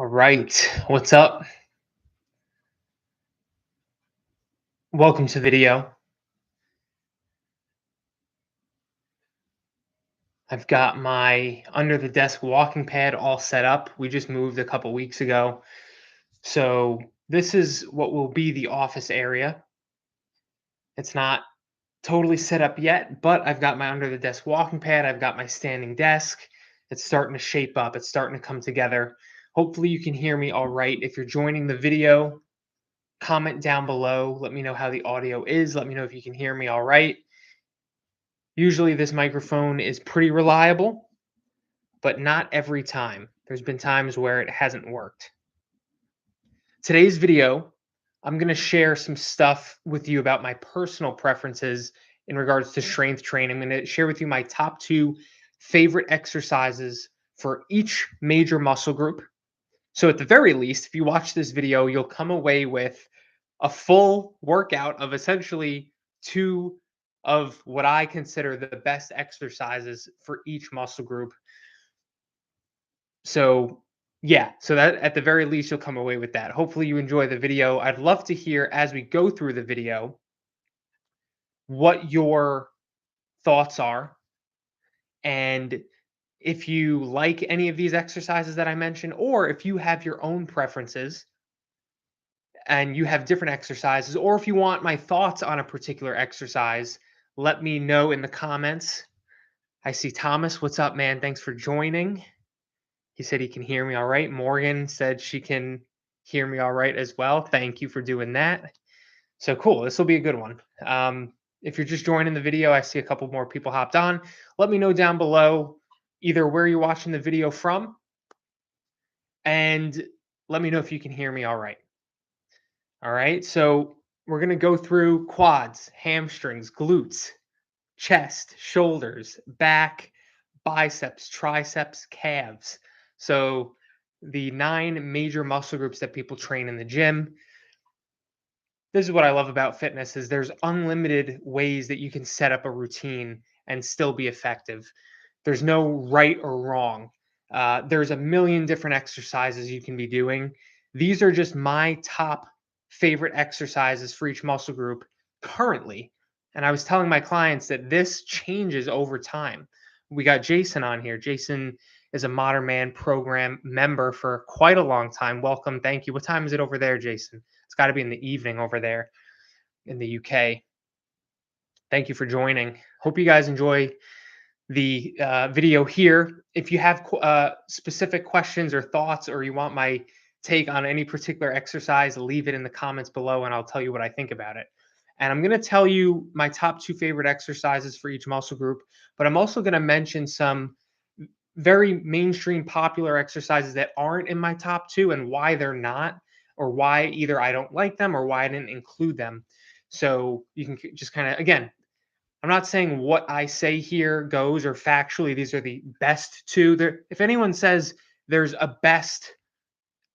All right, what's up? Welcome to the video. I've got my under the desk walking pad all set up. We just moved a couple weeks ago. So this is what will be the office area. It's not totally set up yet, but I've got my under the desk walking pad. I've got my standing desk. It's starting to shape up. It's starting to come together. Hopefully you can hear me all right. If you're joining the video, comment down below. Let me know how the audio is. Let me know if you can hear me all right. Usually this microphone is pretty reliable, but not every time. There's been times where it hasn't worked. Today's video, I'm going to share some stuff with you about my personal preferences in regards to strength training. I'm going to share with you my top 2 favorite exercises for each major muscle group. So at the very least, if you watch this video, you'll come away with a full workout of essentially 2 of what I consider the best exercises for each muscle group. So, yeah, so that at the very least, you'll come away with that. Hopefully, you enjoy the video. I'd love to hear as we go through the video what your thoughts are. And if you like any of these exercises that I mentioned, or if you have your own preferences and you have different exercises, or if you want my thoughts on a particular exercise, let me know in the comments. I see Thomas. What's up, man? Thanks for joining. He said he can hear me all right. Morgan said she can hear me all right as well. Thank you for doing that. So cool. This will be a good one. If you're just joining the video, I see a couple more people hopped on. Let me know down below either where you're watching the video from, and let me know if you can hear me all right. All right. So we're going to go through quads, hamstrings, glutes, chest, shoulders, back, biceps, triceps, calves. So the 9 major muscle groups that people train in the gym. This is what I love about fitness is there's unlimited ways that you can set up a routine and still be effective. There's no right or wrong. There's a million different exercises you can be doing. These are just my top favorite exercises for each muscle group currently. And I was telling my clients that this changes over time. We got Jason on here. Jason is a Modern Man program member for quite a long time. Welcome. Thank you. What time is it over there, Jason? It's got to be in the evening over there in the UK. Thank you for joining. Hope you guys enjoy the video here. If you have specific questions or thoughts, or you want my take on any particular exercise, leave it in the comments below and I'll tell you what I think about it. And I'm going to tell you my top 2 favorite exercises for each muscle group, but I'm also going to mention some very mainstream popular exercises that aren't in my top 2 and why they're not, or why either I don't like them or why I didn't include them. So you can just kind of, again, I'm not saying what I say here goes or factually these are the best 2. There, if anyone says there's a best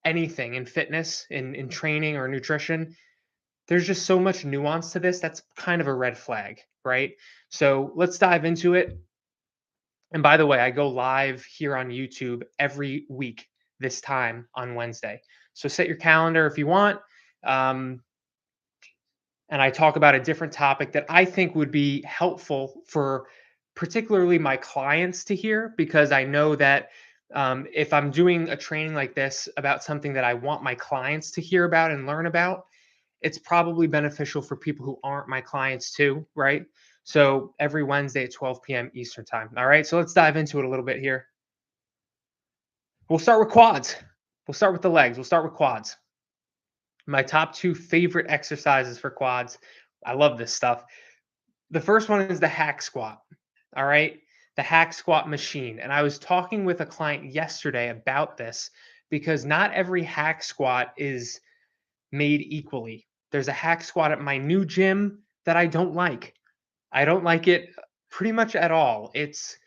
anything in fitness, in training or nutrition, there's just so much nuance to this. That's kind of a red flag, right? So let's dive into it. And by the way, I go live here on YouTube every week this time on Wednesday. So set your calendar if you want. And I talk about a different topic that I think would be helpful for particularly my clients to hear, because I know that if I'm doing a training like this about something that I want my clients to hear about and learn about, it's probably beneficial for people who aren't my clients too, right? So every Wednesday at 12 p.m. Eastern time. All right, so let's dive into it a little bit here. We'll start with quads. We'll start with the legs. We'll start with quads. My top 2 favorite exercises for quads. I love this stuff. The first one is the hack squat. All right, the hack squat machine. And I was talking with a client yesterday about this because not every hack squat is made equally. There's a hack squat at my new gym that I don't like. I don't like it pretty much at all. It's,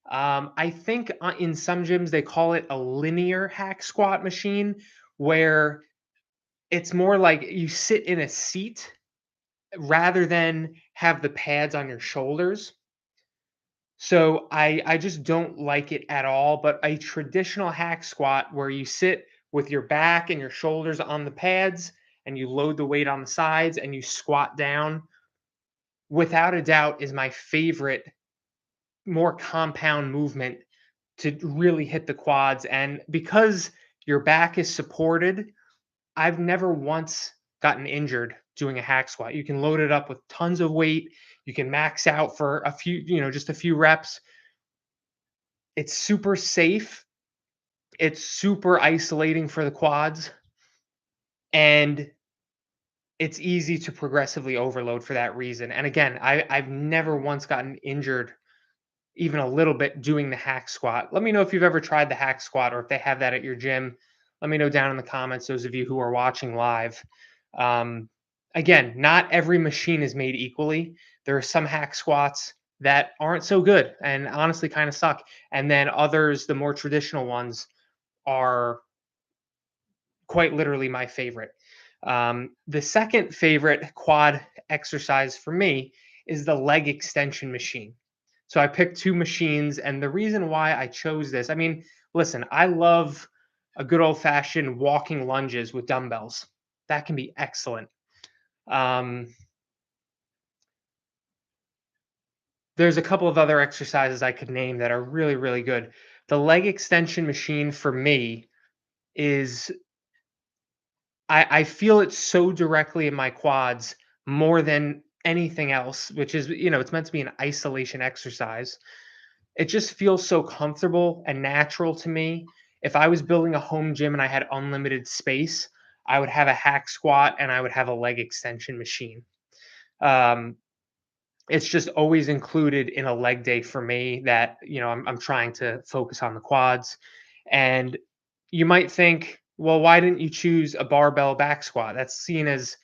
I think in some gyms they call it a linear hack squat machine, where it's more like you sit in a seat rather than have the pads on your shoulders. So I just don't like it at all. But a traditional hack squat where you sit with your back and your shoulders on the pads, and you load the weight on the sides and you squat down, without a doubt is my favorite more compound movement to really hit the quads. And because your back is supported, I've never once gotten injured doing a hack squat. You can load it up with tons of weight. You can max out for a few, just a few reps. It's super safe. It's super isolating for the quads. And it's easy to progressively overload for that reason. And again, I've never once gotten injured even a little bit doing the hack squat. Let me know if you've ever tried the hack squat or if they have that at your gym. Let me know down in the comments, those of you who are watching live. Um, Again, not every machine is made equally. There are some hack squats that aren't so good and honestly kind of suck. And then others, the more traditional ones, are quite literally my favorite. The second favorite quad exercise for me is the leg extension machine. So I picked two machines, and the reason why I chose this, I mean, listen, I love a good old fashioned walking lunges with dumbbells. That can be excellent. Um, there's a couple of other exercises I could name that are really, really good. The leg extension machine for me is I feel it so directly in my quads more than anything else, which is, it's meant to be an isolation exercise. It just feels so comfortable and natural to me. If I was building a home gym and I had unlimited space, I would have a hack squat and I would have a leg extension machine. Um, it's just always included in a leg day for me that, I'm trying to focus on the quads. And you might think, well, why didn't you choose a barbell back squat? That's seen as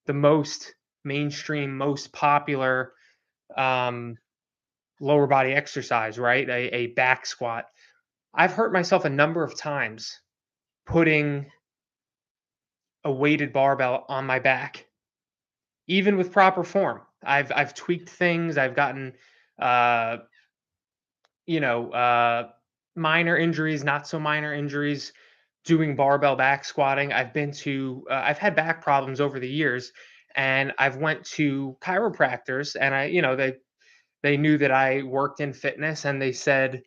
the most mainstream, most popular um, lower body exercise, right? A back squat. I've hurt myself a number of times putting a weighted barbell on my back, even with proper form. I've tweaked things. I've gotten uh, you know, minor injuries, not so minor injuries doing barbell back squatting. I've had back problems over the years, and I've went to chiropractors, and they knew that I worked in fitness, and they said,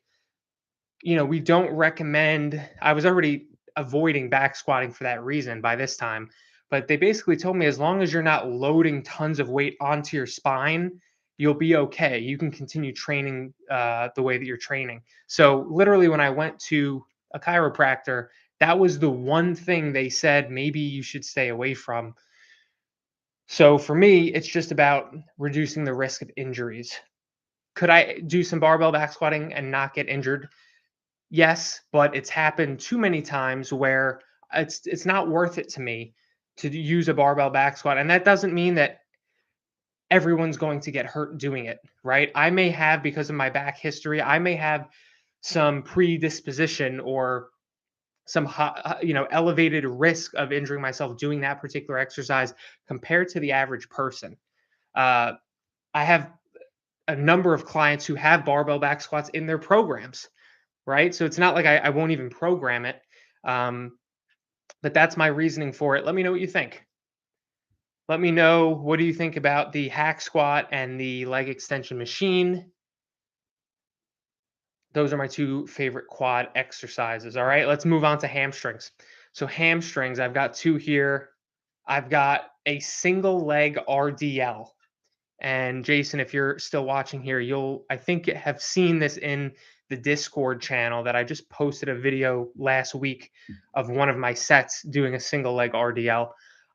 we don't recommend. I was already avoiding back squatting for that reason by this time, but they basically told me as long as you're not loading tons of weight onto your spine, you'll be okay. You can continue training the way that you're training. So literally, when I went to a chiropractor, that was the one thing they said maybe you should stay away from. So for me, it's just about reducing the risk of injuries. Could I do some barbell back squatting and not get injured? Yes, but it's happened too many times where it's not worth it to me to use a barbell back squat, and that doesn't mean that everyone's going to get hurt doing it, right? I may have, because of my back history, I may have some predisposition or some elevated risk of injuring myself doing that particular exercise compared to the average person. Uh, I have a number of clients who have barbell back squats in their programs, right? So it's not like I won't even program it. Um, but that's my reasoning for it. Let me know what you think. Let me know, what do you think about the hack squat and the leg extension machine? Those are my two favorite quad exercises. All right, let's move on to hamstrings. So hamstrings, I've got two here. I've got a single leg RDL. And Jason, if you're still watching here, I think, have seen this in the Discord channel that I just posted a video last week of one of my sets doing a single leg RDL.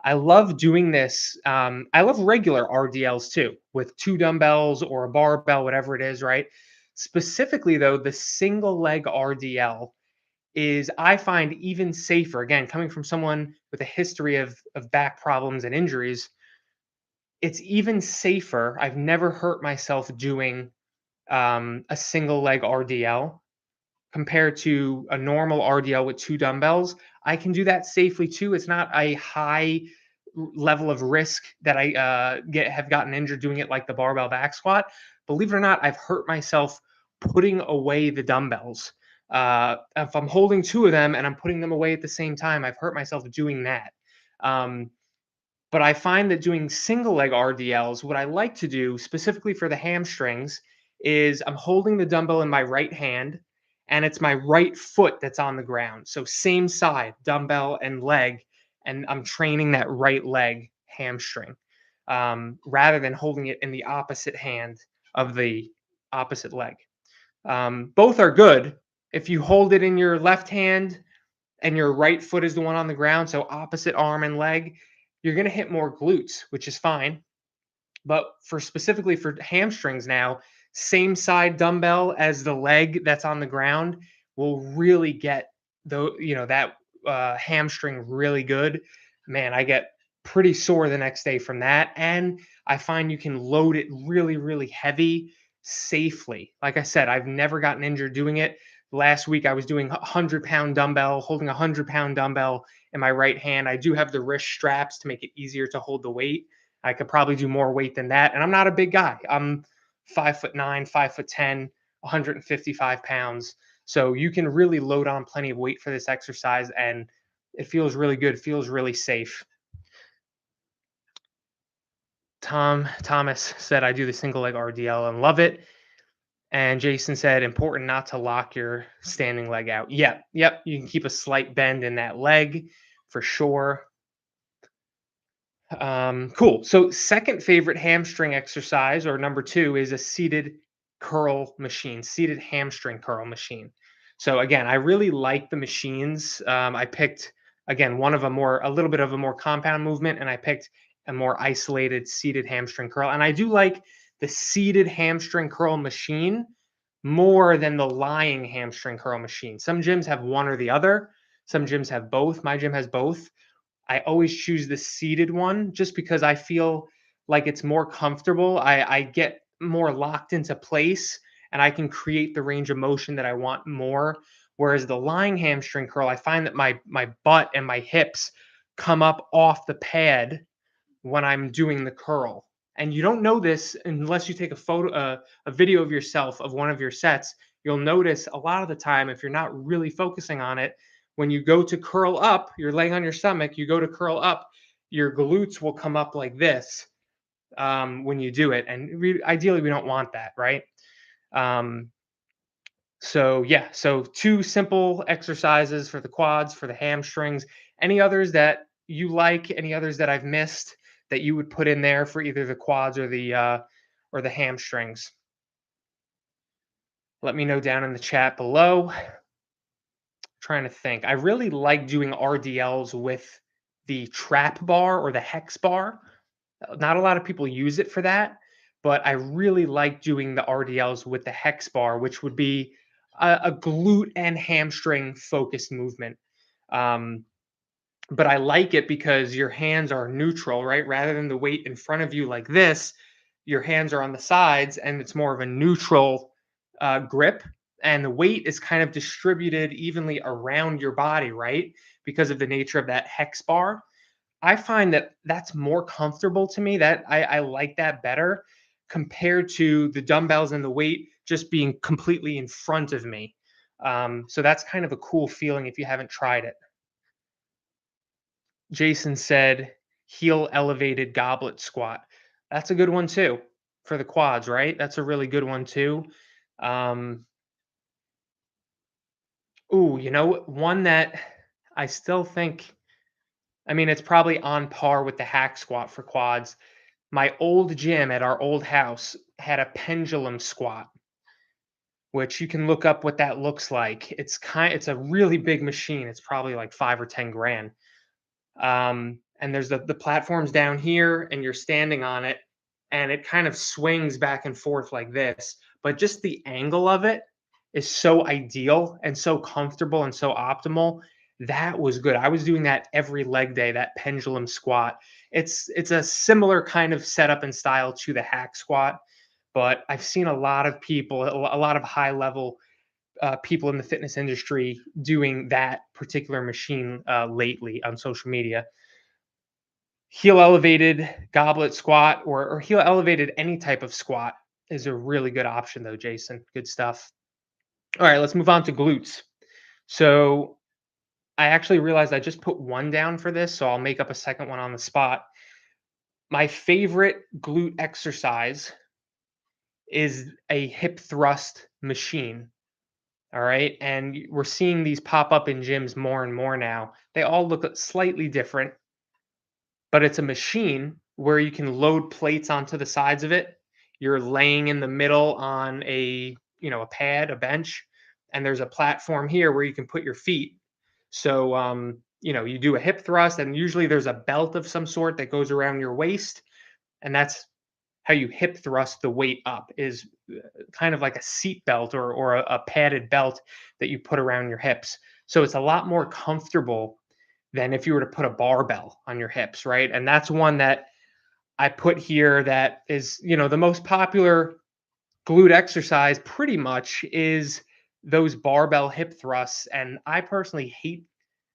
I love doing this. I love regular RDLs too, with two dumbbells or a barbell, whatever it is, right? Specifically, though, the single leg RDL is, I find, even safer. Again, coming from someone with a history of back problems and injuries, it's even safer. I've never hurt myself doing a single leg RDL compared to a normal RDL with two dumbbells. I can do that safely too. It's not a high level of risk that I have gotten injured doing it like the barbell back squat. Believe it or not, I've hurt myself putting away the dumbbells. If I'm holding two of them and I'm putting them away at the same time, I've hurt myself doing that. Um, but I find that doing single leg RDLs, what I like to do specifically for the hamstrings is I'm holding the dumbbell in my right hand and it's my right foot that's on the ground. So same side, dumbbell and leg, and I'm training that right leg hamstring rather than holding it in the opposite hand of the opposite leg. Both are good. If you hold it in your left hand and your right foot is the one on the ground, so opposite arm and leg, you're going to hit more glutes, which is fine. But for specifically for hamstrings now, same side dumbbell as the leg that's on the ground will really get that hamstring really good. Man, I get pretty sore the next day from that, and I find you can load it really, really heavy safely. Like I said, I've never gotten injured doing it. Last week I was doing 100-pound dumbbell, holding a 100-pound dumbbell in my right hand. I do have the wrist straps to make it easier to hold the weight. I could probably do more weight than that. And I'm not a big guy. I'm 5'9", 5'10", 155 pounds. So you can really load on plenty of weight for this exercise and it feels really good. It feels really safe. Thomas said, I do the single leg RDL and love it. And Jason said, important not to lock your standing leg out. Yep. You can keep a slight bend in that leg for sure. Cool. So second favorite hamstring exercise or number two is a seated curl machine, seated hamstring curl machine. So again, I really like the machines. I picked again a little bit of a more compound movement, and I picked a more isolated seated hamstring curl. And I do like the seated hamstring curl machine more than the lying hamstring curl machine. Some gyms have one or the other. Some gyms have both. My gym has both. I always choose the seated one just because I feel like it's more comfortable. I get more locked into place and I can create the range of motion that I want more. Whereas the lying hamstring curl, I find that my butt and my hips come up off the pad when I'm doing the curl. And you don't know this unless you take a video of yourself of one of your sets. You'll notice a lot of the time, if you're not really focusing on it, when you go to curl up, you're laying on your stomach, you go to curl up, your glutes will come up like this when you do it. And ideally, we don't want that, right? Um, so two simple exercises for the quads, for the hamstrings. Any others that you like? Any others that I've missed that you would put in there for either the quads or the hamstrings? Let me know down in the chat below. Trying to think. I really like doing RDLs with the trap bar or the hex bar. Not a lot of people use it for that, but I really like doing the RDLs with the hex bar, which would be a glute and hamstring focused movement. But I like it because your hands are neutral, right? Rather than the weight in front of you like this, your hands are on the sides and it's more of a neutral grip. And the weight is kind of distributed evenly around your body, right? Because of the nature of that hex bar. I find that that's more comfortable to me. That I like that better compared to the dumbbells and the weight just being completely in front of me. So that's kind of a cool feeling if you haven't tried it. Jason said heel elevated goblet squat. That's a good one too for the quads, right? That's a really good one too. Um, one that I still think, I mean, it's probably on par with the hack squat for quads. My old gym at our old house had a pendulum squat, which you can look up what that looks like. It's a really big machine. It's probably like 5 or 10 grand. And there's the platforms down here, and you're standing on it, and it kind of swings back and forth like this. But just the angle of it is so ideal and so comfortable and so optimal. That was good. I was doing that every leg day, that pendulum squat. It's a similar kind of setup and style to the hack squat, but I've seen a lot of people, a lot of high level people in the fitness industry doing that particular machine lately on social media. Heel elevated goblet squat or heel elevated any type of squat is a really good option though, Jason. Good stuff. All right, let's move on to glutes. So I actually realized I just put one down for this, so I'll make up a second one on the spot. My favorite glute exercise is a hip thrust machine. All right. And we're seeing these pop up in gyms more and more now. They all look slightly different, but it's a machine where you can load plates onto the sides of it. You're laying in the middle on a pad, a bench, and there's a platform here where you can put your feet. So, you do a hip thrust, and usually there's a belt of some sort that goes around your waist, and that's how you hip thrust the weight up is kind of like a seat belt or a padded belt that you put around your hips. So it's a lot more comfortable than if you were to put a barbell on your hips, right? And that's one that I put here that is, the most popular glute exercise pretty much is those barbell hip thrusts. And I personally hate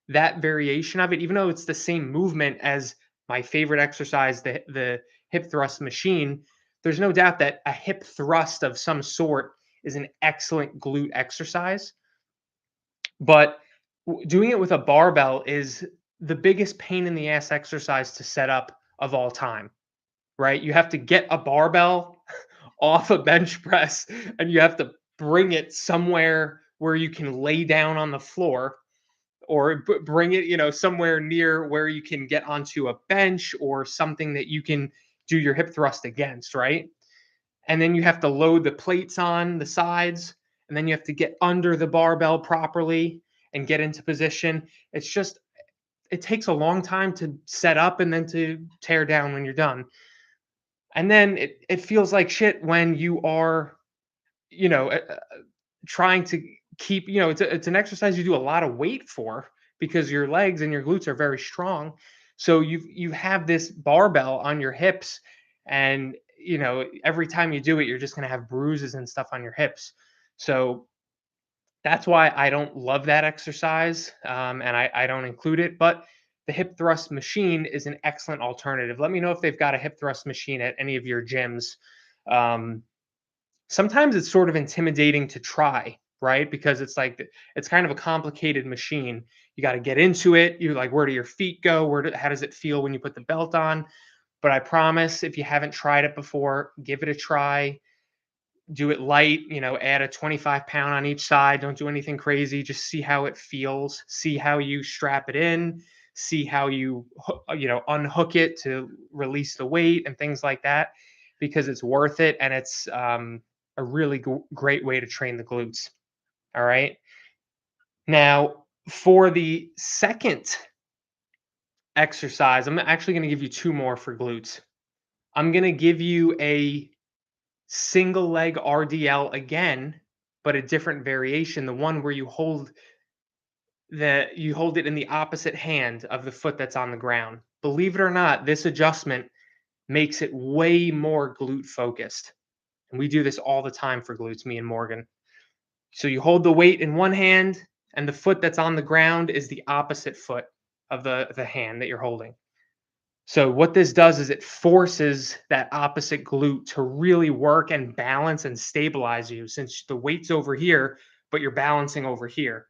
that variation of it, even though it's the same movement as my favorite exercise, the hip thrust machine. There's no doubt that a hip thrust of some sort is an excellent glute exercise. But doing it with a barbell is the biggest pain in the ass exercise to set up of all time, right? You have to get a barbell off a bench press and you have to bring it somewhere where you can lay down on the floor or bring it, somewhere near where you can get onto a bench or something that you can do your hip thrust against, right? And then you have to load the plates on the sides, and then you have to get under the barbell properly and get into position. It's just it takes a long time to set up and then to tear down when you're done. And then it feels like shit when you are, you know, uh, uh, trying to keep, it's an exercise you do a lot of weight for because your legs and your glutes are very strong. So you have this barbell on your hips, and every time you do it, you're just going to have bruises and stuff on your hips. So that's why I don't love that exercise, and I don't include it. But the hip thrust machine is an excellent alternative. Let me know if they've got a hip thrust machine at any of your gyms. Um, Sometimes it's sort of intimidating to try, right? Because it's like it's kind of a complicated machine. You got to get into it. You like, where do your feet go? How does it feel when you put the belt on? But I promise, if you haven't tried it before, give it a try. Do it light. Add a 25-pound on each side. Don't do anything crazy. Just see how it feels. See how you strap it in. See how you unhook it to release the weight and things like that, because it's worth it, and it's a really great way to train the glutes. All right. Now, for the second exercise, I'm actually going to give you two more for glutes. I'm going to give you a single leg RDL again, but a different variation, the one where you hold it in the opposite hand of the foot that's on the ground. Believe it or not, this adjustment makes it way more glute focused. And we do this all the time for glutes, me and Morgan. So you hold the weight in one hand, and the foot that's on the ground is the opposite foot of the hand that you're holding. So what this does is it forces that opposite glute to really work and balance and stabilize you, since the weight's over here, but you're balancing over here.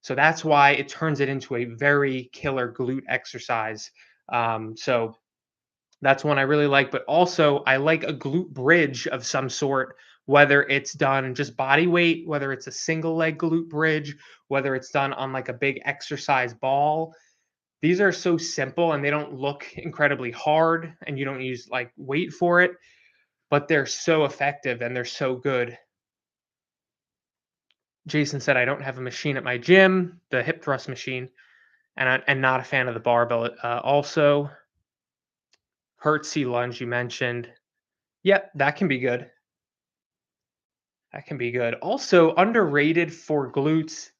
So that's why it turns it into a very killer glute exercise. So that's one I really like, but also I like a glute bridge of some sort, whether it's done just body weight, whether it's a single leg glute bridge, whether it's done on like a big exercise ball. These are so simple and they don't look incredibly hard, and you don't use like weight for it, but they're so effective and they're so good. Jason said I don't have a machine at my gym, the hip thrust machine, and not a fan of the barbell. Also, Hertz lunge you mentioned. Yep, that can be good. That can be good. Also, underrated for glutes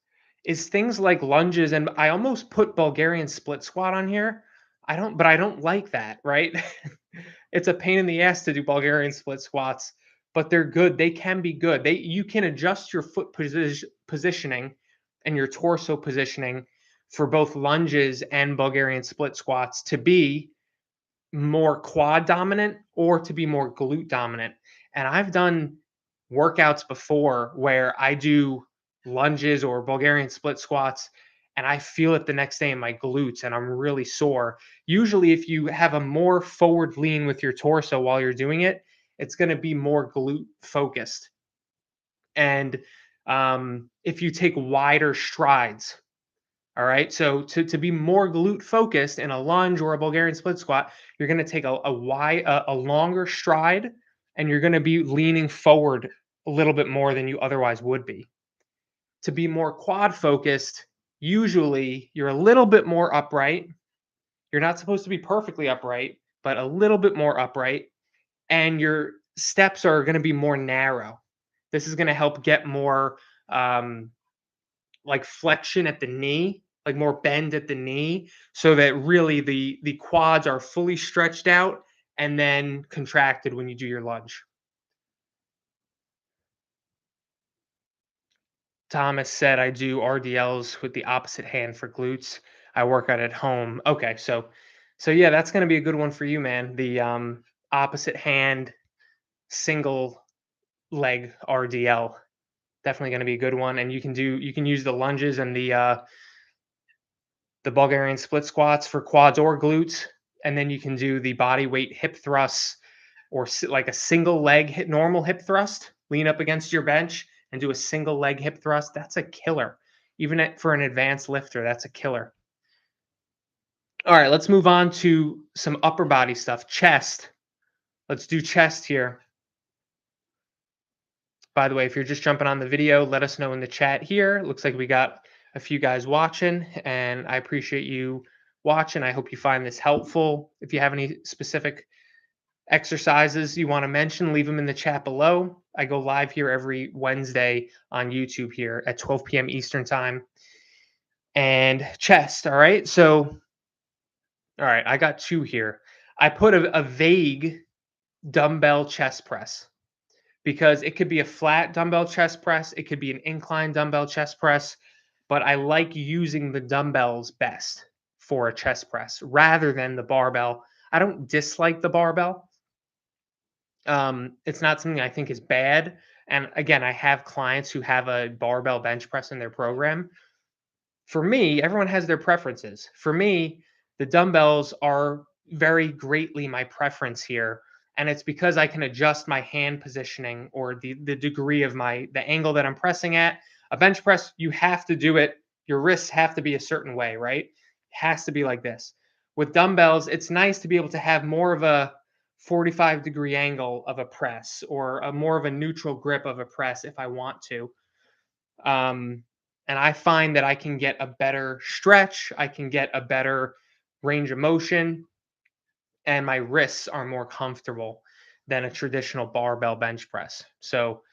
is things like lunges, and I almost put Bulgarian split squat on here. I don't like that, right? It's a pain in the ass to do Bulgarian split squats, but they're good. They can be good. You can adjust your foot positioning and your torso positioning for both lunges and Bulgarian split squats to be more quad dominant or to be more glute dominant. And I've done workouts before where I do lunges or Bulgarian split squats, and I feel it the next day in my glutes and I'm really sore. Usually, if you have a more forward lean with your torso while you're doing it, it's going to be more glute focused. And if you take wider strides, all right. So to be more glute focused in a lunge or a Bulgarian split squat, you're going to take a longer stride, and you're going to be leaning forward a little bit more than you otherwise would be. To be more quad focused, usually you're a little bit more upright. You're not supposed to be perfectly upright, but a little bit more upright, and your steps are going to be more narrow. This is going to help get more um, like flexion at the knee, like more bend at the knee, so that really the quads are fully stretched out and then contracted when you do your lunge. Thomas said I do RDLs with the opposite hand for glutes. I work out at home. Okay, so yeah, that's going to be a good one for you, man. The opposite hand single leg RDL, definitely going to be a good one. And you can use the lunges and the Bulgarian split squats for quads or glutes, and then you can do the body weight hip thrusts or like a single leg normal hip thrust, lean up against your bench and do a single leg hip thrust. That's a killer. Even for an advanced lifter, that's a killer. All right, let's move on to some upper body stuff. Chest. Let's do chest here. By the way, if you're just jumping on the video, let us know in the chat here. Looks like we got a few guys watching, and I appreciate you watching. I hope you find this helpful. If you have any specific exercises you want to mention, leave them in the chat below. I go live here every Wednesday on YouTube here at 12 p.m. Eastern time. And chest, all right? So, all right, I got two here. I put a vague dumbbell chest press, because it could be a flat dumbbell chest press, it could be an incline dumbbell chest press, but I like using the dumbbells best for a chest press rather than the barbell. I don't dislike the barbell. It's not something I think is bad. And again, I have clients who have a barbell bench press in their program. For me, everyone has their preferences. For me, the dumbbells are very greatly my preference here. And it's because I can adjust my hand positioning or the degree of the angle that I'm pressing at. A bench press, you have to do it. Your wrists have to be a certain way, right? It has to be like this. With dumbbells, it's nice to be able to have more of a 45-degree angle of a press, or a more of a neutral grip of a press if I want to. And I find that I can get a better stretch, I can get a better range of motion, and my wrists are more comfortable than a traditional barbell bench press. So,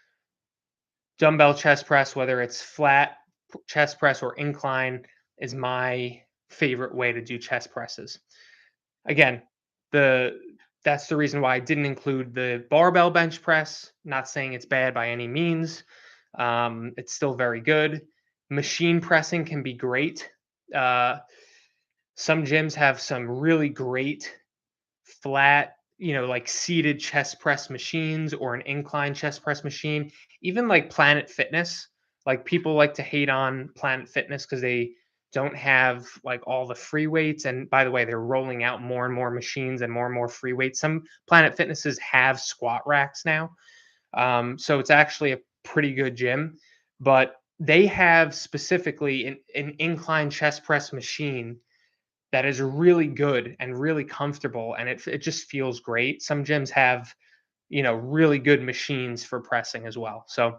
dumbbell chest press, whether it's flat chest press or incline, is my favorite way to do chest presses. Again, that's the reason why I didn't include the barbell bench press. Not saying it's bad by any means. It's still very good. Machine pressing can be great. Some gyms have some really great flat, like seated chest press machines or an incline chest press machine. Even like Planet Fitness. Like, people like to hate on Planet Fitness because they don't have like all the free weights. And by the way, they're rolling out more and more machines and more free weights. Some Planet Fitnesses have squat racks now. So it's actually a pretty good gym, but they have specifically an incline chest press machine that is really good and really comfortable, and it just feels great. Some gyms have, really good machines for pressing as well. So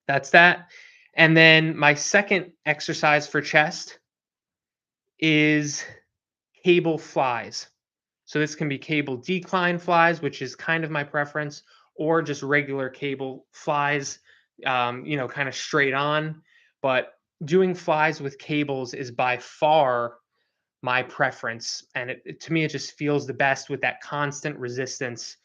that's that. And then my second exercise for chest is cable flies. So this can be cable decline flies, which is kind of my preference, or just regular cable flies, kind of straight on. But doing flies with cables is by far my preference. And to me, it just feels the best with that constant resistance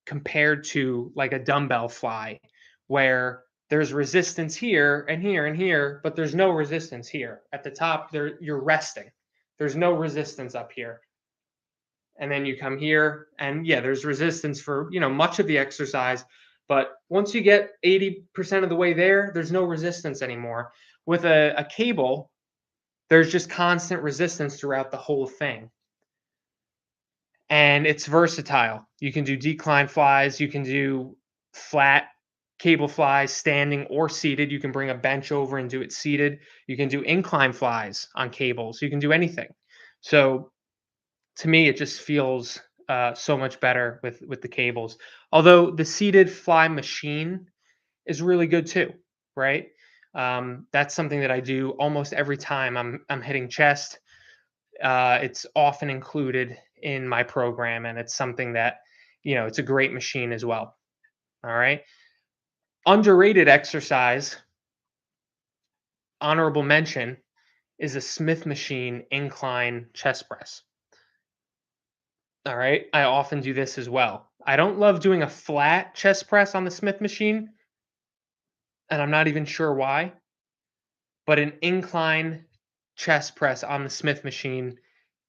compared to like a dumbbell fly, where there's resistance here and here and here, but there's no resistance here. At the top, you're resting. There's no resistance up here. And then you come here, and yeah, there's resistance for much of the exercise, But once you get 80% of the way there, there's no resistance anymore. With a cable, there's just constant resistance throughout the whole thing. And it's versatile. You can do decline flies, you can do flat cable flies, standing or seated. You can bring a bench over and do it seated. You can do incline flies on cables. You can do anything. So to me, it just feels so much better with the cables. Although the seated fly machine is really good too, right? That's something that I do almost every time I'm hitting chest. It's often included in my program, and it's something that it's a great machine as well. All right, underrated exercise, honorable mention, is a Smith machine incline chest press. All right, I often do this as well. I don't love doing a flat chest press on the Smith machine, and I'm not even sure why, but an incline chest press on the Smith machine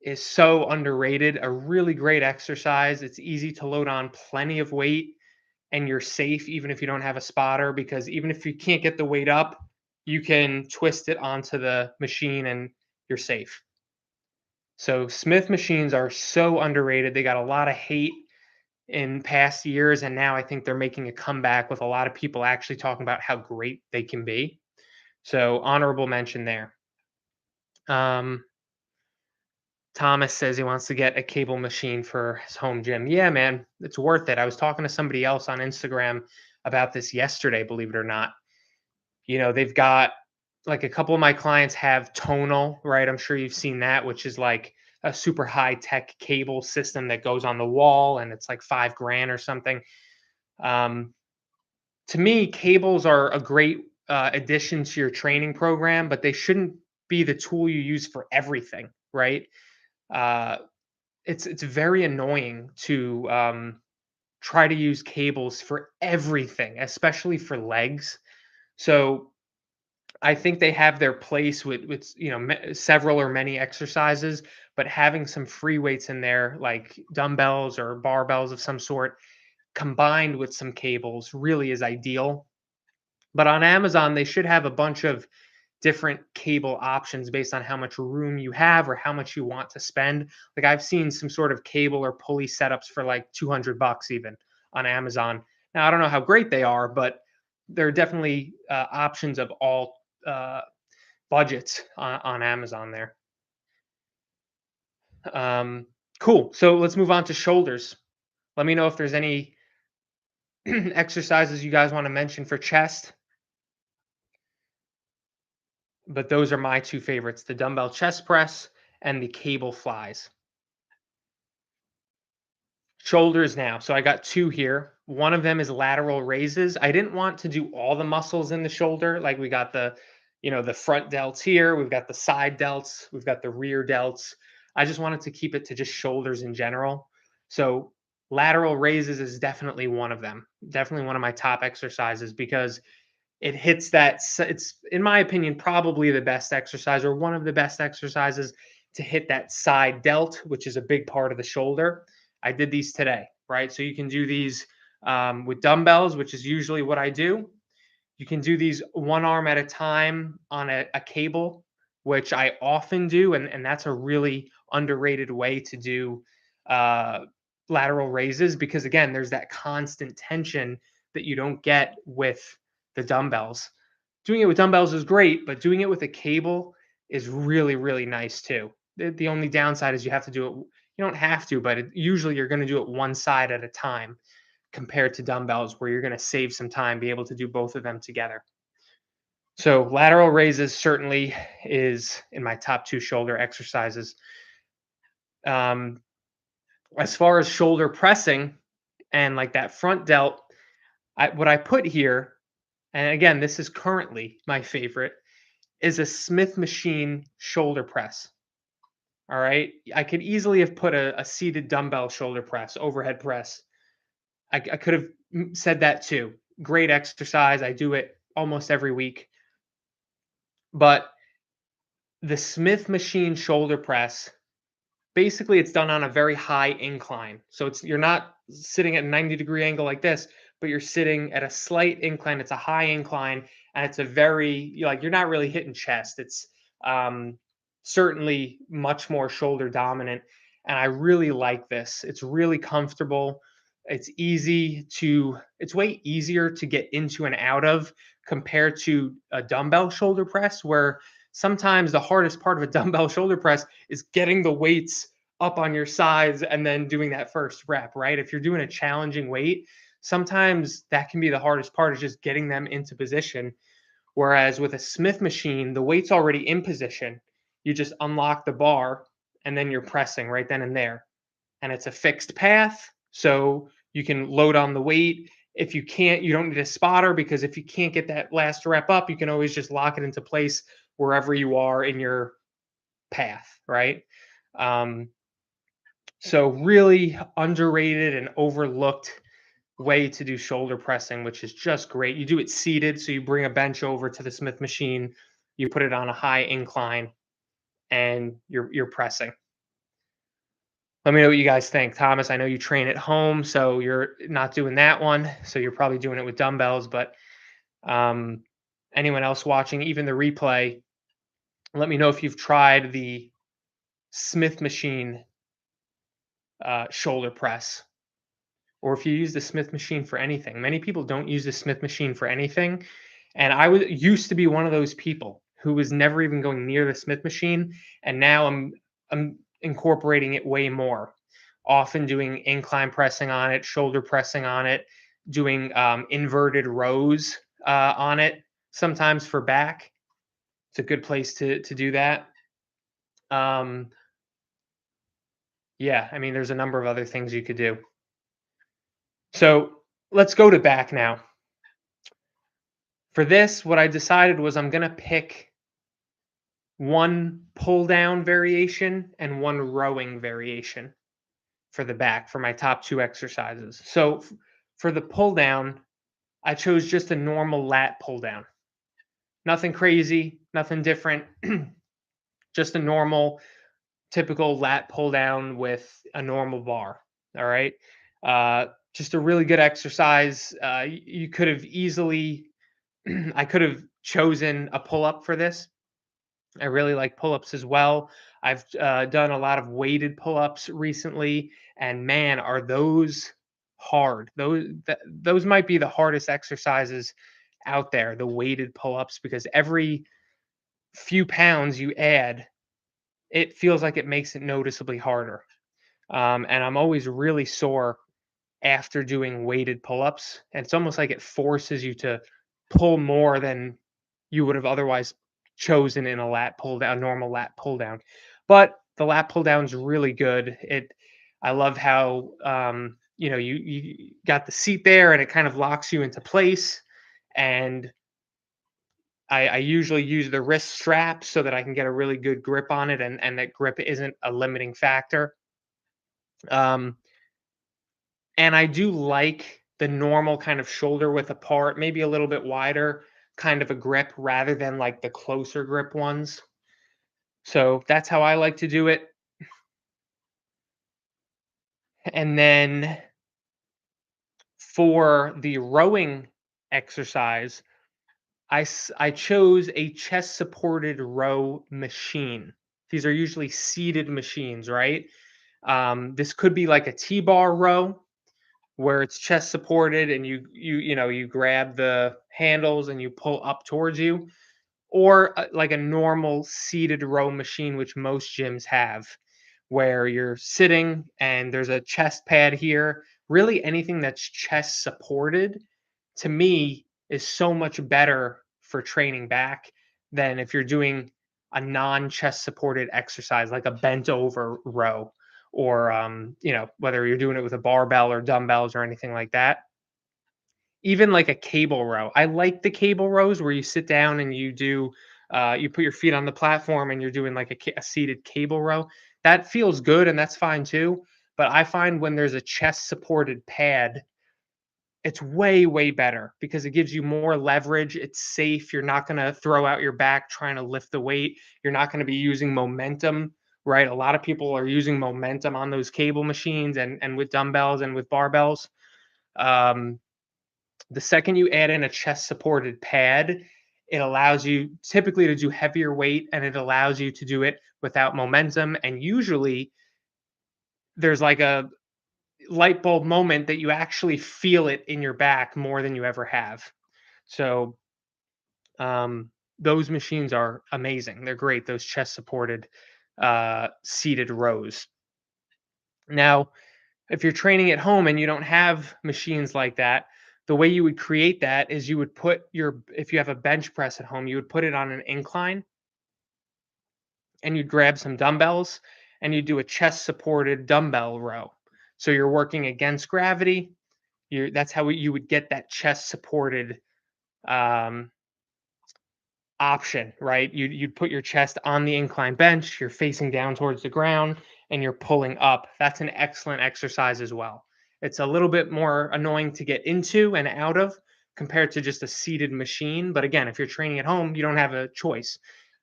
is so underrated. A really great exercise. It's easy to load on plenty of weight, and you're safe even if you don't have a spotter, because even if you can't get the weight up, you can twist it onto the machine and you're safe. So Smith machines are so underrated. They got a lot of hate in past years, and now I think they're making a comeback with a lot of people actually talking about how great they can be. So honorable mention there. Um, Thomas says he wants to get a cable machine for his home gym. Yeah, man, it's worth it. I was talking to somebody else on Instagram about this yesterday, believe it or not. They've got like a couple of my clients have tonal, right? I'm sure you've seen that, which is like a super high tech cable system that goes on the wall and it's like 5 grand or something. Um, to me, cables are a great addition to your training program, but they shouldn't be the tool you use for everything, right? Uh, it's very annoying to try to use cables for everything, especially for legs. So I think they have their place with several or many exercises, but having some free weights in there, like dumbbells or barbells of some sort, combined with some cables, really is ideal. But on Amazon, they should have a bunch of different cable options based on how much room you have or how much you want to spend. Like I've seen some sort of cable or pulley setups for like 200 bucks even on Amazon. Now I don't know how great they are, but there are definitely options of all budgets on Amazon there. Um, cool. So let's move on to shoulders. Let me know if there's any exercises you guys want to mention for chest, but those are my two favorites, the dumbbell chest press and the cable flies. Shoulders now. So I got two here. One of them is lateral raises. I didn't want to do all the muscles in the shoulder. Like we got the front delts here, we've got the side delts, we've got the rear delts. I just wanted to keep it to just shoulders in general. So lateral raises is definitely one of them. Definitely one of my top exercises because it hits it's in my opinion probably the best exercise or one of the best exercises to hit that side delt, which is a big part of the shoulder. I did these today, right? So you can do these with dumbbells, which is usually what I do. You can do these one arm at a time on a cable, which I often do, and that's a really underrated way to do uh, lateral raises because again, there's that constant tension that you don't get with the dumbbells. Doing it with dumbbells is great, but doing it with a cable is really, really nice too. The only downside is you have to do it. You don't have to, but usually you're going to do it one side at a time compared to dumbbells where you're going to save some time, be able to do both of them together. So lateral raises certainly is in my top two shoulder exercises. Um, as far as shoulder pressing and like that front delt, what I put here, and again, this is currently my favorite, is a Smith machine shoulder press. All right. I could easily have put a seated dumbbell shoulder press, overhead press. I could have said that too. Great exercise. I do it almost every week. But the Smith machine shoulder press, basically it's done on a very high incline. So you're not sitting at a 90-degree angle like this, but you're sitting at a slight incline. It's a high incline, and it's a very like you're not really hitting chest. It's um, certainly much more shoulder dominant, and I really like this. It's really comfortable. It's way easier to get into and out of compared to a dumbbell shoulder press, where sometimes the hardest part of a dumbbell shoulder press is getting the weights up on your sides and then doing that first rep, right? If you're doing a challenging weight, sometimes that can be the hardest part, is just getting them into position. Whereas with a Smith machine, the weight's already in position. You just unlock the bar and then you're pressing right then and there. And it's a fixed path. So you can load on the weight. If you can't, you don't need a spotter, because if you can't get that last rep up, you can always just lock it into place wherever you are in your path, right? Um, so really underrated and overlooked way to do shoulder pressing, which is just great. You do it seated, so you bring a bench over to the Smith machine, you put it on a high incline, and you're pressing. Let me know what you guys think. Thomas, I know you train at home, so you're not doing that one. So you're probably doing it with dumbbells, but um, anyone else watching, even the replay, let me know if you've tried the Smith machine shoulder press, or if you use the Smith machine for anything. Many people don't use the Smith machine for anything. And used to be one of those people who was never even going near the Smith machine. And now I'm incorporating it way more, often doing incline pressing on it, shoulder pressing on it, doing inverted rows on it, sometimes for back. It's a good place to do that. Um, yeah, I mean, there's a number of other things you could do. So let's go to back now. For this, what I decided was I'm going to pick one pull down variation and one rowing variation for the back for my top two exercises. So for the pull down, I chose just a normal lat pull down. Nothing crazy, nothing different, just a normal, typical lat pull down with a normal bar. All right. Just a really good exercise. You could have easily, I could have chosen a pull up for this. I really like pull-ups as well. I've done a lot of weighted pull-ups recently, and man, are those hard. Those might be the hardest exercises out there, the weighted pull-ups, because every few pounds you add, it feels like it makes it noticeably harder. And I'm always really sore after doing weighted pull-ups, and it's almost like it forces you to pull more than you would have otherwise chosen in a lat pull down, normal lat pull down. But the lat pull down is really good. I love how you got the seat there and it kind of locks you into place. And I usually use the wrist strap so that I can get a really good grip on it, and that grip isn't a limiting factor. Um, and I do like the normal kind of shoulder width apart, maybe a little bit wider kind of a grip rather than like the closer grip ones. So that's how I like to do it. And then for the rowing exercise, I chose a chest supported row machine. These are usually seated machines, right? This could be like a T-bar row where it's chest supported and you grab the handles and you pull up towards you, or like a normal seated row machine, which most gyms have, where you're sitting and there's a chest pad here. Really, anything that's chest supported to me is so much better for training back than if you're doing a non chest supported exercise like a bent over row, or whether you're doing it with a barbell or dumbbells or anything like that. Even like a cable row. I like the cable rows where you sit down and you put your feet on the platform and you're doing like a seated cable row. That feels good and that's fine too. But I find when there's a chest supported pad, it's way, way better because it gives you more leverage. It's safe. You're not going to throw out your back trying to lift the weight. You're not going to be using momentum, right? A lot of people are using momentum on those cable machines and with dumbbells and with barbells. Um, The second you add in a chest supported pad, it allows you typically to do heavier weight, and it allows you to do it without momentum. And usually there's like a light bulb moment that you actually feel it in your back more than you ever have. So um, those machines are amazing. They're great. Those chest supported seated rows. Now, if you're training at home and you don't have machines like that, the way you would create that is you would put if you have a bench press at home, you would put it on an incline and you'd grab some dumbbells and you do a chest supported dumbbell row. So you're working against gravity. That's how you would get that chest supported um, option, right? You'd put your chest on the incline bench, you're facing down towards the ground, and you're pulling up. That's an excellent exercise as well. It's a little bit more annoying to get into and out of compared to just a seated machine. But again, if you're training at home, you don't have a choice.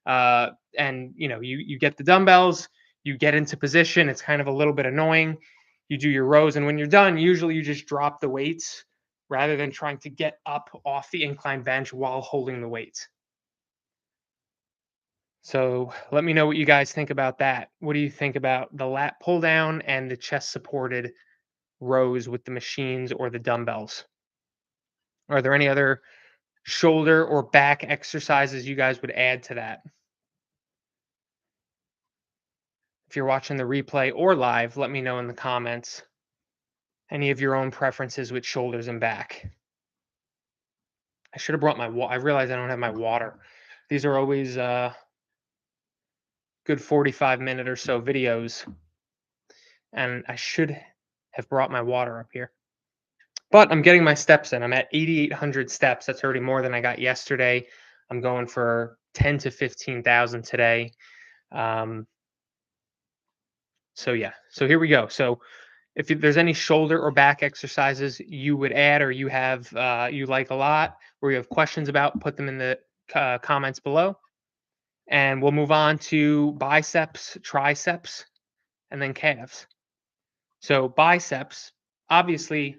And you get the dumbbells, you get into position. It's kind of a little bit annoying. You do your rows, and when you're done, usually you just drop the weights rather than trying to get up off the incline bench while holding the weights. So let me know what you guys think about that. What do you think about the lat pull down and the chest supported rows with the machines or the dumbbells? Are there any other shoulder or back exercises you guys would add to that? If you're watching the replay or live, let me know in the comments any of your own preferences with shoulders and back. I should have brought my water. I realize I don't have my water. These are always good 45-minute or so videos, and I should have brought my water up here. But I'm getting my steps in. I'm at 8,800 steps. That's already more than I got yesterday. I'm going for 10 to 15,000 today. Um, so yeah. So here we go. So if there's any shoulder or back exercises you would add or you have you like a lot or you have questions about, put them in the comments below. And we'll move on to biceps, triceps, and then calves. So biceps, obviously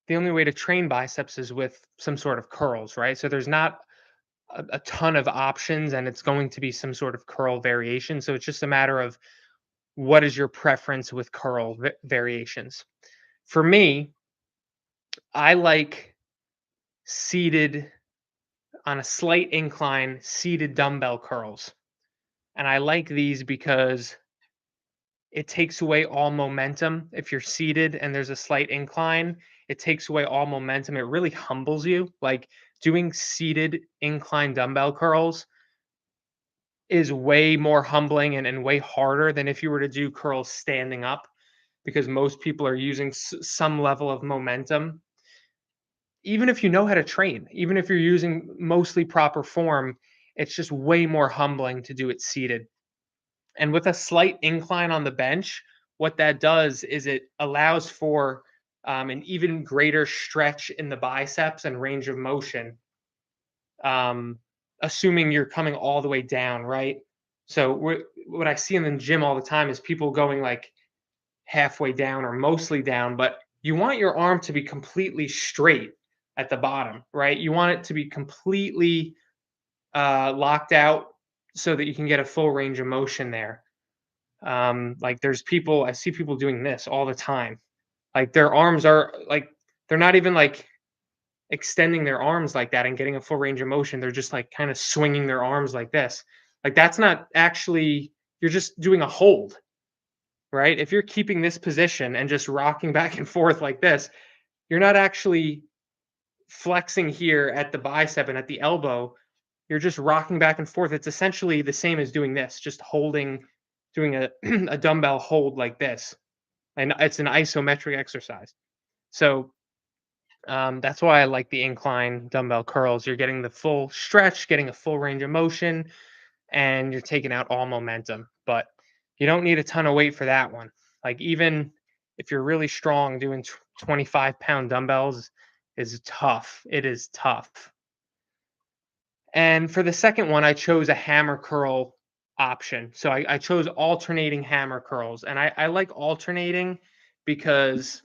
the only way to train biceps is with some sort of curls, right? So there's not a ton of options and it's going to be some sort of curl variation. So it's just a matter of what is your preference with curl variations. For me, I like seated on a slight incline, seated dumbbell curls. And I like these because it takes away all momentum. If you're seated and there's a slight incline, it takes away all momentum. It really humbles you. Like doing seated incline dumbbell curls is way more humbling and way harder than if you were to do curls standing up because most people are using some level of momentum. Even if you know how to train, even if you're using mostly proper form, it's just way more humbling to do it seated. And with a slight incline on the bench, what that does is it allows for an even greater stretch in the biceps and range of motion, um, assuming you're coming all the way down, right? So what I see in the gym all the time is people going like halfway down or mostly down, but you want your arm to be completely straight at the bottom, right? You want it to be completely locked out so that you can get a full range of motion there. Like I see people doing this all the time. Like their arms are like, they're not even like extending their arms like that and getting a full range of motion. They're just like kind of swinging their arms like this. Like that's not actually, you're just doing a hold, right? If you're keeping this position and just rocking back and forth like this, you're not actually flexing here at the bicep and at the elbow. You're just rocking back and forth. It's essentially the same as doing this, just holding, doing a, a dumbbell hold like this. And it's an isometric exercise. So that's why I like the incline dumbbell curls. You're getting the full stretch, getting a full range of motion, and you're taking out all momentum. But you don't need a ton of weight for that one. Like even if you're really strong, doing 25-pound dumbbells is tough. It is tough. And for the second one, I chose a hammer curl option. So I chose alternating hammer curls. And I like alternating because,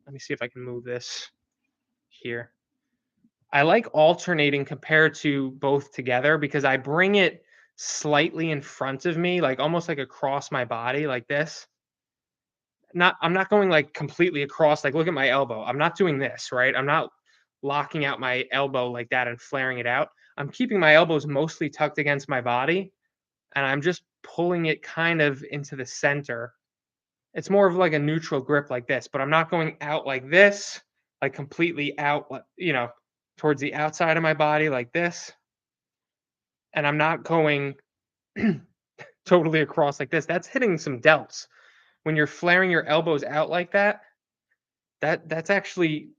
let me see if I can move this here. I like alternating compared to both together because I bring it slightly in front of me, like almost like across my body like this. I'm not going like completely across, like look at my elbow. I'm not doing this, right? I'm not locking out my elbow like that and flaring it out. I'm keeping my elbows mostly tucked against my body and I'm just pulling it kind of into the center. It's more of like a neutral grip like this, but I'm not going out like this, like completely out, towards the outside of my body like this. And I'm not going totally across like this. That's hitting some delts. When you're flaring your elbows out like that, that's actually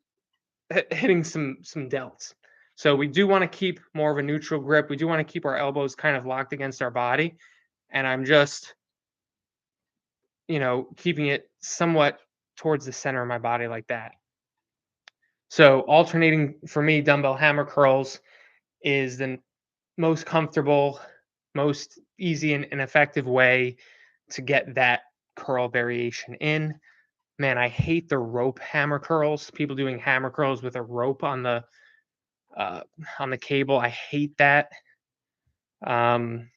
hitting some delts. So we do want to keep more of a neutral grip. We do want to keep our elbows kind of locked against our body. And I'm just, keeping it somewhat towards the center of my body like that. So alternating for me, dumbbell hammer curls is the most comfortable, most easy and effective way to get that curl variation in. Man, I hate the rope hammer curls. People doing hammer curls with a rope uh, on the cable. I hate that. Um,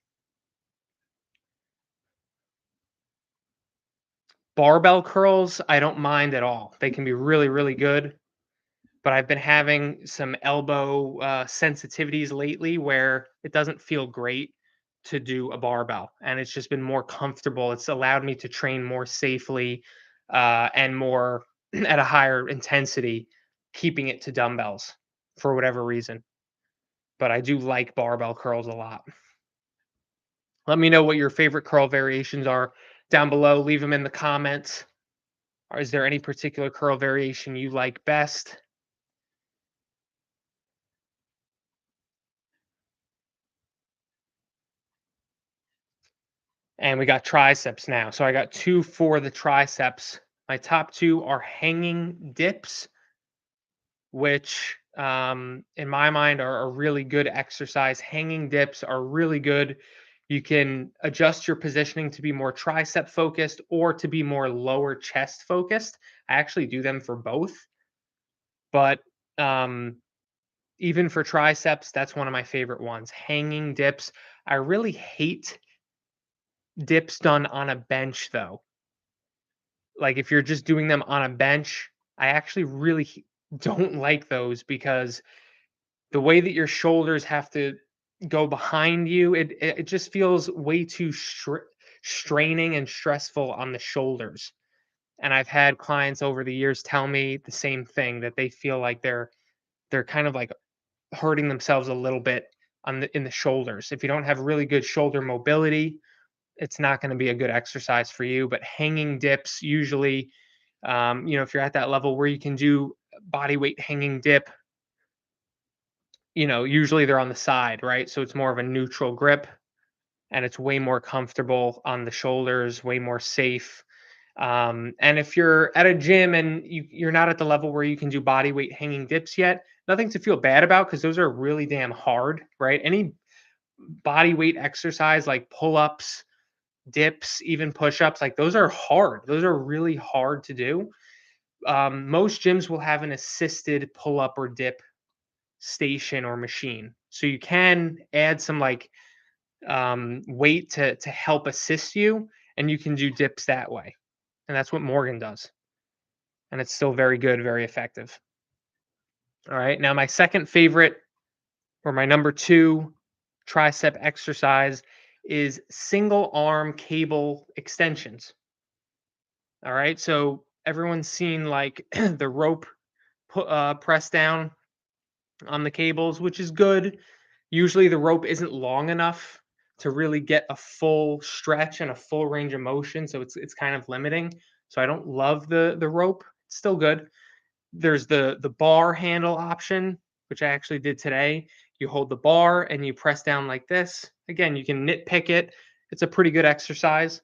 Barbell curls, I don't mind at all. They can be really, really good. But I've been having some elbow sensitivities lately where it doesn't feel great to do a barbell, and it's just been more comfortable. It's allowed me to train more safely and more at a higher intensity, keeping it to dumbbells for whatever reason. But I do like barbell curls a lot. Let me know what your favorite curl variations are down below. Leave them in the comments. Or is there any particular curl variation you like best? And we got triceps now. So I got two for the triceps. My top two are hanging dips, which in my mind are a really good exercise. Hanging dips are really good. You can adjust your positioning to be more tricep focused or to be more lower chest focused. I actually do them for both. But um, even for triceps, that's one of my favorite ones. Hanging dips. I really hate dips done on a bench though. Like if you're just doing them on a bench, I actually really don't like those because the way that your shoulders have to go behind you, it just feels way too straining and stressful on the shoulders. And I've had clients over the years tell me the same thing, that they feel like they're kind of like hurting themselves a little bit in the shoulders. If you don't have really good shoulder mobility, it's not going to be a good exercise for you. But hanging dips usually, if you're at that level where you can do body weight hanging dip, usually they're on the side, right? So it's more of a neutral grip and it's way more comfortable on the shoulders, way more safe. And if you're at a gym and you're not at the level where you can do body weight hanging dips yet, nothing to feel bad about because those are really damn hard, right? Any body weight exercise like pull ups, dips, even push ups, like those are hard. Those are really hard to do. Most gyms will have an assisted pull up or dip station or machine. So you can add some like weight to help assist you, and you can do dips that way. And that's what Morgan does. And it's still very good, very effective. All right. Now, my second favorite, or my number two tricep exercise, is single arm cable extensions. All right. So everyone's seen like the rope press down on the cables, which is good. Usually the rope isn't long enough to really get a full stretch and a full range of motion, so it's kind of limiting. So I don't love the rope. It's still good. There's the bar handle option, which I actually did today. You hold the bar and you press down like this. Again, you can nitpick it. It's a pretty good exercise.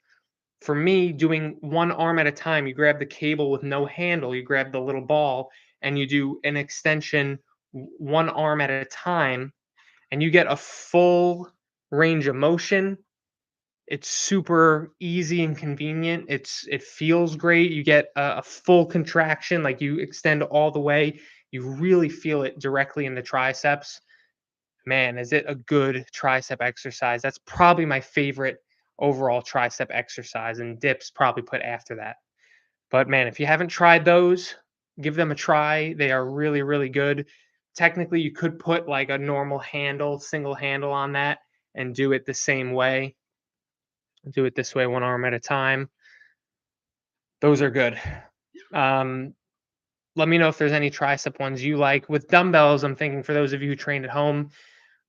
For me, doing one arm at a time, you grab the cable with no handle, you grab the little ball, and you do an extension one arm at a time, and you get a full range of motion It's super easy and convenient. It feels great. You get a full contraction, like you extend all the way. You really feel it directly in the triceps. Man, is it a good tricep exercise? That's probably my favorite overall tricep exercise, and dips probably put after that. But man, if you haven't tried those, give them a try. They are really, really good. Technically, you could put like a normal handle, single handle on that and do it the same way. Do it this way, one arm at a time. Those are good. Um, Let me know if there's any tricep ones you like. With dumbbells, I'm thinking for those of you who train at home,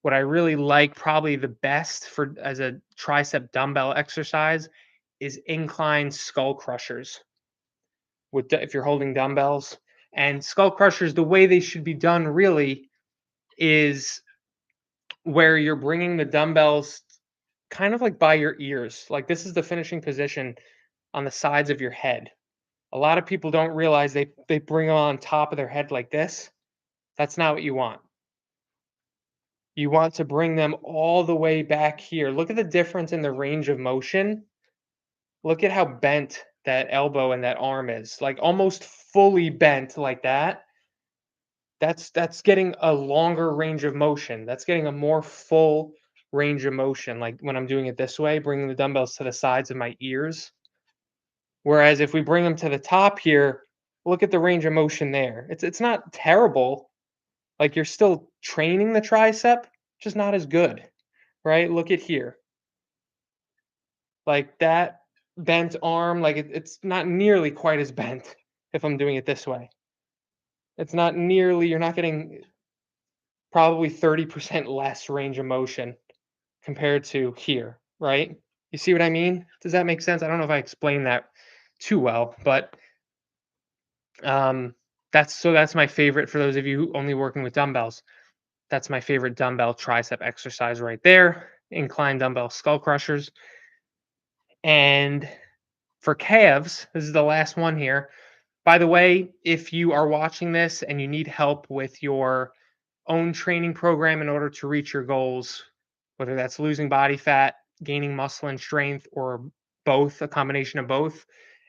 what I really like, probably the best for as a tricep dumbbell exercise, is incline skull crushers. If you're holding dumbbells and skull crushers, the way they should be done really is where you're bringing the dumbbells kind of like by your ears. Like this is the finishing position on the sides of your head. A lot of people don't realize they bring them on top of their head like this. That's not what you want. You want to bring them all the way back here. Look at the difference in the range of motion. Look at how bent that elbow and that arm is. Like almost fully bent like that. That's getting a longer range of motion. That's getting a more full range of motion. Like when I'm doing it this way, bringing the dumbbells to the sides of my ears. Whereas if we bring them to the top here, look at the range of motion there. It's not terrible. Like you're still training the tricep, just not as good, right? Look at here. Like that bent arm, like it's not nearly quite as bent if I'm doing it this way. It's not nearly, you're not getting probably 30% less range of motion compared to here, right? You see what I mean? Does that make sense? I don't know if I explained that too well, but um, that's my favorite for those of you who only working with dumbbells. That's my favorite dumbbell tricep exercise right there. Incline dumbbell skull crushers. And for calves, this is the last one here. By the way, if you are watching this and you need help with your own training program in order to reach your goals, whether that's losing body fat, gaining muscle and strength, or both, a combination of both,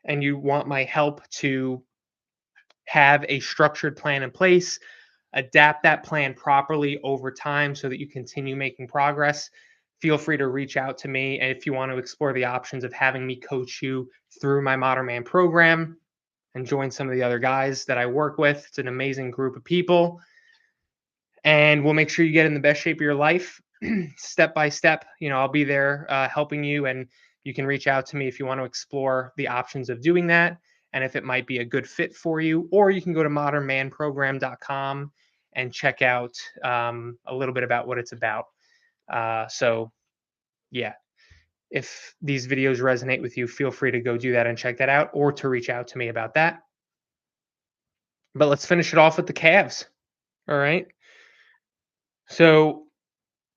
and you want my help to have a structured plan in place, adapt that plan properly over time so that you continue making progress, feel free to reach out to me. And if you want to explore the options of having me coach you through my Modern Man program and join some of the other guys that I work with, it's an amazing group of people. And we'll make sure you get in the best shape of your life step by step. I'll be there helping you, and you can reach out to me if you want to explore the options of doing that and if it might be a good fit for you. Or you can go to modernmanprogram.com and check out a little bit about what it's about. So, yeah, if these videos resonate with you, feel free to go do that and check that out, or to reach out to me about that. But let's finish it off with the calves. All right. So,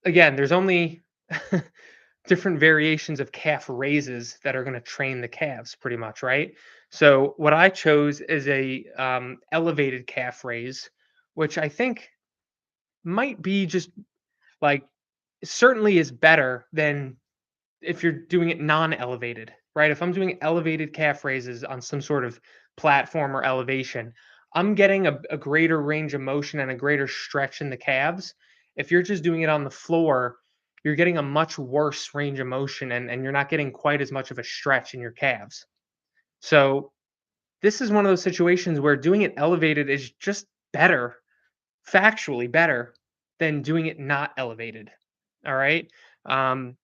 again, there's only different variations of calf raises that are going to train the calves pretty much, right? So what I chose is a elevated calf raise, which I think might be just like certainly is better than if you're doing it non-elevated, right? If I'm doing elevated calf raises on some sort of platform or elevation, I'm getting a greater range of motion and a greater stretch in the calves. If you're just doing it on the floor, you're getting a much worse range of motion, and you're not getting quite as much of a stretch in your calves. So this is one of those situations where doing it elevated is just better, factually better than doing it not elevated. All right. Um,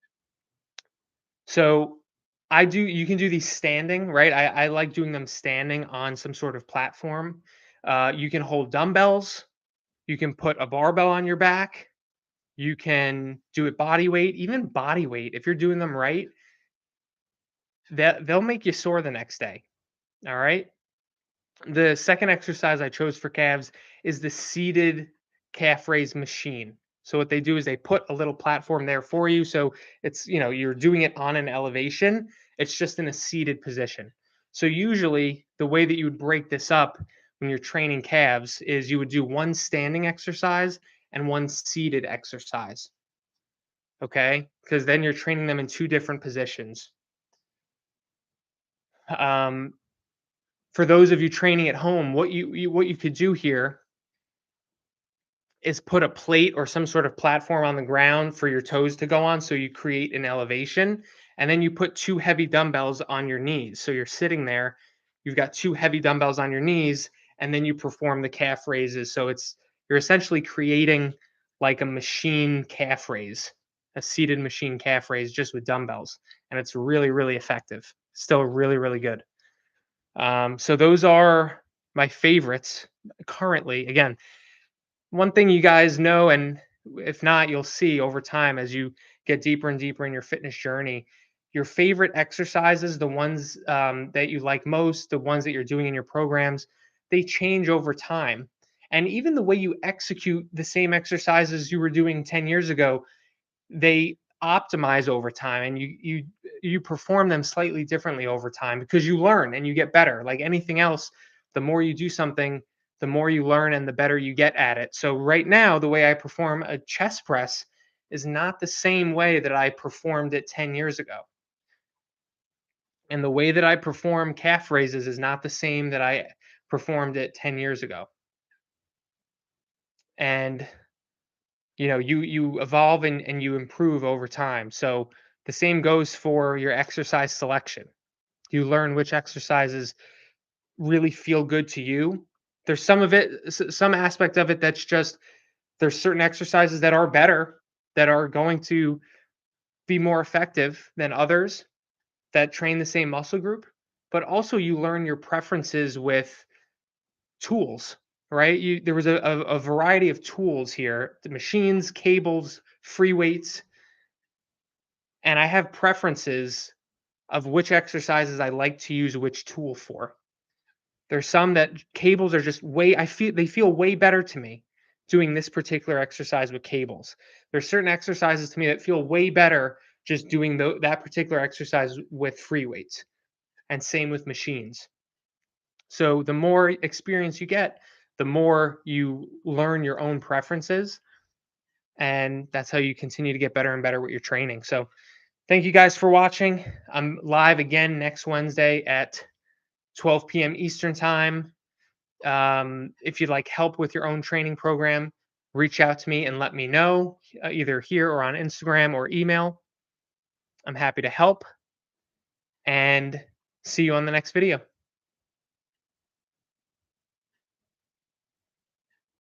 so you can do these standing, right? I like doing them standing on some sort of platform. You can hold dumbbells. You can put a barbell on your back. You can do it body weight, even body weight. If you're doing them right, they'll make you sore the next day. All right. The second exercise I chose for calves is the seated calf raise machine. So what they do is they put a little platform there for you. So you're doing it on an elevation. It's just in a seated position. So usually the way that you would break this up when you're training calves is you would do one standing exercise and one seated exercise. Okay, because then you're training them in two different positions. Um, for those of you training at home, what you could do here is put a plate or some sort of platform on the ground for your toes to go on, so you create an elevation, and then you put two heavy dumbbells on your knees. So you're sitting there, you've got two heavy dumbbells on your knees, and then you perform the calf raises. So it's you're essentially creating like a machine calf raise, a seated machine calf raise just with dumbbells, and it's really really effective. Still really really good. So those are my favorites currently. Again, one thing you guys know, and if not, you'll see over time as you get deeper and deeper in your fitness journey, your favorite exercises, the ones that you like most, the ones that you're doing in your programs, they change over time. And even the way you execute the same exercises you were doing 10 years ago, they optimize over time, and you perform them slightly differently over time because you learn and you get better. Like anything else, the more you do something, the more you learn and the better you get at it. So right now, the way I perform a chest press is not the same way that I performed it 10 years ago. And the way that I perform calf raises is not the same that I performed it 10 years ago. And you evolve and you improve over time. So the same goes for your exercise selection. You learn which exercises really feel good to you. There's some of it, some aspect of it that's just there's certain exercises that are better, that are going to be more effective than others that train the same muscle group. But also you learn your preferences with tools, right? There was a variety of tools here, the machines, cables, free weights, and I have preferences of which exercises I like to use which tool for. There's some that cables are just way I feel they feel way better to me doing this particular exercise with cables. There's certain exercises to me that feel way better just doing that particular exercise with free weights, and same with machines. So the more experience you get, the more you learn your own preferences, and that's how you continue to get better and better with your training. So thank you guys for watching. I'm live again next Wednesday at 12 p.m. Eastern Time. If you'd like help with your own training program, reach out to me and let me know, either here or on Instagram or email. I'm happy to help, and see you on the next video.